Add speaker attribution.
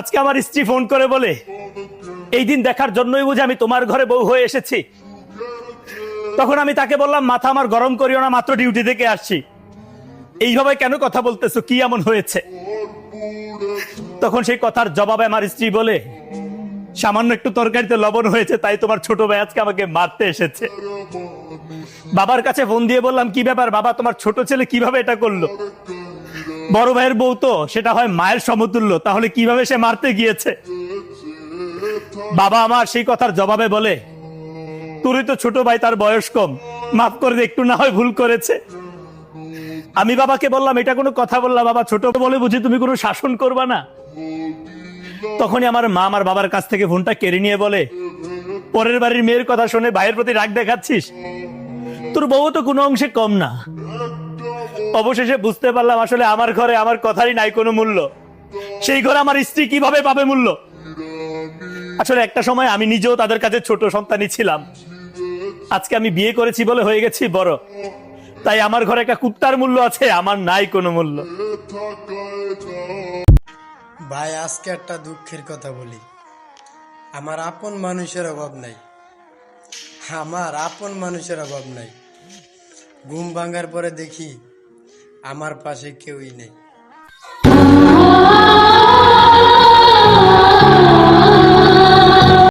Speaker 1: আজকে আমার স্ত্রী ফোন করে বলে, এই দিন দেখার জন্যই বুঝি আমি তোমার ঘরে বউ হয়ে এসেছি। তখন আমি তাকে বললাম, মাথা আমার গরম করিও না, মাত্র ডিউটি থেকে আসছি, এইভাবে কেন কথা বলতেছো, কি এমন হয়েছে? তখন সেই কথার জবাবে আমার স্ত্রী বলে, সামান্য একটু তরকারিতে লবণ হয়েছে, তাই তোমার ছোট ভাই আজকে আমাকে মারতে এসেছে। বাবার কাছে ফোন দিয়ে বললাম, কি ব্যাপার বাবা, তোমার ছোট ছেলে কিভাবে এটা করলো? বড় ভাইয়ের বউ তো সেটা হয় মায়ের সমতুল্য, তাহলে কিভাবে সে মারতে গিয়েছে? বাবা আমার সেই কথার জবাবে বলে, তোরই তো ছোট ভাই, তার বয়স কম, মাফ করে দে, একটু না হয় ভুল করেছে। আমি বাবাকে বললাম, এটা কোনো কথা বললাম বাবা, ছোট বলে বুঝি তুমি কোনো শাসন করবা না? তখনই আমার মা আমার বাবার কাছ থেকে ফোনটা কেড়ে নিয়ে বলে, পরের বাড়ির মেয়ের কথা শুনে ভাইয়ের প্রতি রাগ দেখাচ্ছিস? তোর বউ তো কোনো অংশে কম না। অবশেষে বুঝতে পারলাম আসলে আমার ঘরে আমার কথারই নাই কোনো মূল্য, সেই ঘরে আমার স্ত্রী কিভাবে পাবে মূল্য। আসলে একটা সময় আমি নিজেও তাদের কাছে ছোট সন্তানই ছিলাম। আজকে আমি বিয়ে করেছি বলে হয়ে গেছি বড়, তাই আমার ঘরে একটা কুত্তার মূল্য আছে, আমার নাই কোনো মূল্য।
Speaker 2: ভাই, আজকে একটা দুঃখের কথা বলি। আমার আপন মানুষের অভাব নাই, আমার আপন মানুষের অভাব নাই। ঘুম ভাঙার পরে দেখি আমার পাশে কেউই নেই।